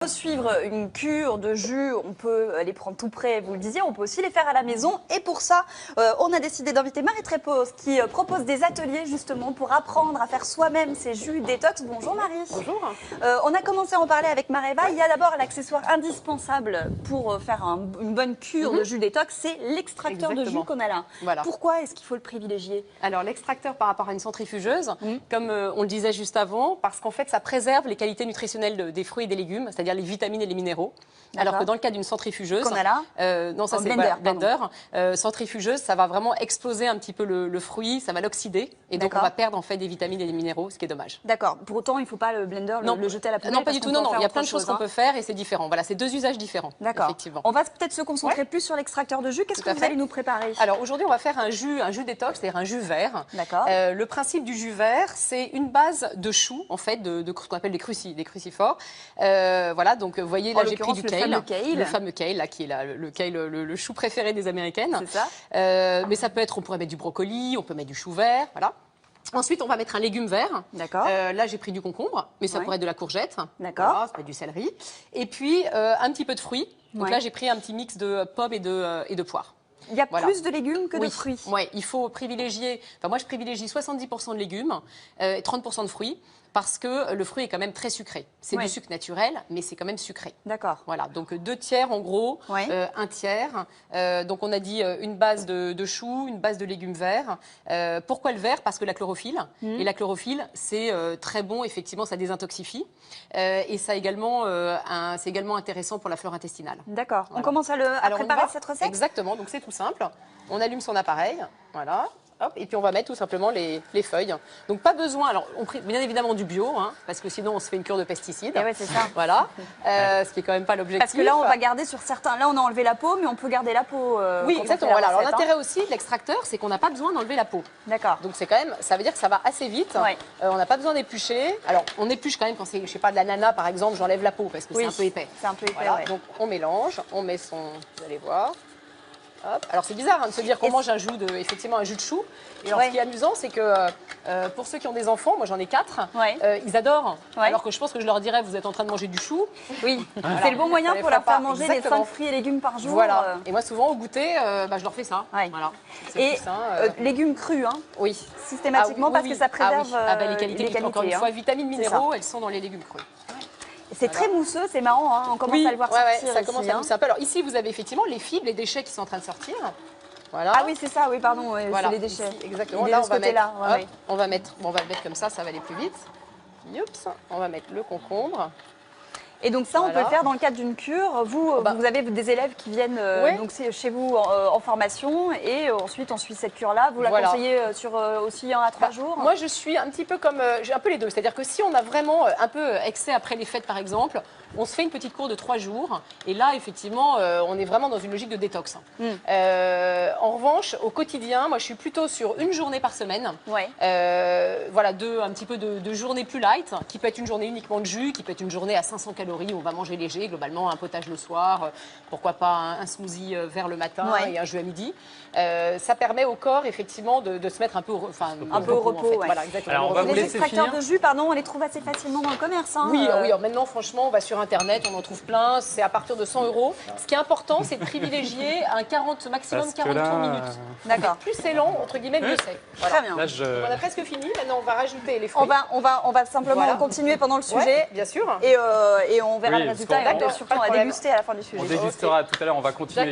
veut suivre une cure de jus, on peut les prendre tout prêt, vous le disiez, on peut aussi les faire à la maison. Et pour ça, on a décidé d'inviter Marie Trépos qui propose des ateliers justement pour apprendre à faire soi-même ces jus détox. Bonjour Marie. Bonjour. On a commencé à en parler avec Mareva. Il y a d'abord l'accessoire indispensable pour faire une bonne cure de jus détox, c'est l'extracteur de jus qu'on a là. Voilà. Pourquoi est-ce qu'il faut le privilégier? Alors l'extracteur par rapport à une centrifugeuse, comme on le disait juste avant, parce qu'en fait ça préserve les qualités nutritionnelles des fruits et des légumes, c'est-à-dire les vitamines et les minéraux. Alors que dans le cas d'une centrifugeuse, qu'on a là, non, ça c'est blender, centrifugeuse, ça va vraiment exploser un petit peu le fruit, ça va l'oxyder et donc on va perdre en fait des vitamines et des minéraux, ce qui est dommage. D'accord. Pour autant, il ne faut pas le blender le jeter à la poubelle. Non, pas du tout. Non, il y a plein de choses qu'on peut faire et c'est différent. Voilà, c'est deux usages différents. D'accord. Effectivement. On va peut-être se concentrer plus sur l'extracteur de jus. Qu'est-ce que vous allez nous préparer? Alors aujourd'hui, on va faire un jus détox, c'est-à-dire un jus vert. D'accord. Le principe du jus vert, c'est une base de choux, en fait, de ce qu'on appelle des crucifores. Voilà, donc vous voyez là, j'ai pris du kale, le fameux kale, là, qui est le kale, le chou préféré des Américaines. C'est ça. Mais ça peut être, on pourrait mettre du brocoli, on peut mettre du chou vert, voilà. Ensuite, on va mettre un légume vert. D'accord. Là, j'ai pris du concombre, mais ça pourrait être de la courgette. D'accord. Voilà, ça peut être du céleri. Et puis, un petit peu de fruits. Donc là, j'ai pris un petit mix de pommes et de poires. Il y a plus de légumes que de fruits. Oui, il faut privilégier. Enfin, moi, je privilégie 70% de légumes et 30% de fruits. Parce que le fruit est quand même très sucré. C'est du sucre naturel, mais c'est quand même sucré. D'accord. Voilà, donc 2 tiers en gros, 1 tiers. Donc on a dit une base de choux, une base de légumes verts. Pourquoi le vert? Parce que la chlorophylle. Et la chlorophylle, c'est très bon, effectivement, ça désintoxifie. Et ça également, c'est également intéressant pour la flore intestinale. D'accord. Voilà. On commence à préparer cette recette? Exactement, donc c'est tout simple. On allume son appareil, voilà. Hop, et puis on va mettre tout simplement les feuilles. Donc pas besoin, alors bien évidemment du bio, parce que sinon on se fait une cure de pesticides. Et ouais, c'est ça. Voilà, ce qui est quand même pas l'objectif. Parce que là on va garder sur certains, là on a enlevé la peau, mais on peut garder la peau. Oui, exactement. Voilà. Alors l'intérêt aussi de l'extracteur, c'est qu'on n'a pas besoin d'enlever la peau. D'accord. Donc c'est quand même, ça veut dire que ça va assez vite. On n'a pas besoin d'éplucher. Alors on épluche quand même quand c'est, je sais pas, de l'ananas par exemple, j'enlève la peau parce que c'est un peu épais. C'est un peu épais. Voilà. Donc on mélange, on met son, vous allez voir. Hop. Alors c'est bizarre de se dire qu'on mange effectivement un jus de chou. Et alors ce qui est amusant, c'est que pour ceux qui ont des enfants, moi j'en ai 4, ils adorent. Alors que je pense que je leur dirais, vous êtes en train de manger du chou. Oui, c'est le bon moyen pour leur faire manger les 5 fruits et légumes par jour. Voilà. Et moi souvent au goûter, je leur fais ça. Voilà. Et légumes crus, oui. Systématiquement parce que ça préserve les qualités. Encore une fois, vitamines, minéraux, elles sont dans les légumes crus. C'est très mousseux, c'est marrant, on commence à le voir sortir. Ça commence à mousser un peu. Alors ici, vous avez effectivement les fibres, les déchets qui sont en train de sortir. Voilà. Ah oui, c'est ça, oui, pardon, c'est les déchets. Ici, exactement. Là, on va le mettre comme ça va aller plus vite. Youps. On va mettre le concombre. Et donc ça, on peut le faire dans le cadre d'une cure. Vous avez des élèves qui viennent donc chez vous en formation et ensuite on suit cette cure-là. Vous la conseillez sur aussi 1 à 3 jours? Moi, je suis un petit peu comme, j'ai un peu les deux. C'est-à-dire que si on a vraiment un peu excès après les fêtes, par exemple, on se fait une petite cour de 3 jours. Et là, effectivement, on est vraiment dans une logique de détox. En revanche, au quotidien, moi, je suis plutôt sur 1 journée par semaine. Voilà, un petit peu de journée plus light, qui peut être une journée uniquement de jus, qui peut être une journée à 500 calories. On va manger léger, globalement un potage le soir, pourquoi pas un smoothie vert le matin et un jus à midi. Ça permet au corps effectivement de se mettre un peu au repos. En fait. Voilà, exactement. Alors, on va vous les laisser extracteurs finir. de jus, on les trouve assez facilement dans le commerce. Oui, maintenant franchement, on va sur internet, on en trouve plein, c'est à partir de 100 €. Ce qui est important, c'est de privilégier maximum 43 minutes. D'accord. Plus c'est lent, entre guillemets, mieux c'est. Voilà. Très bien. Là, On a presque fini, maintenant on va rajouter les fruits. On va simplement continuer pendant le sujet. Bien sûr. Et on verra le résultat et on va surtout déguster à la fin du sujet. On dégustera tout à l'heure, on va continuer.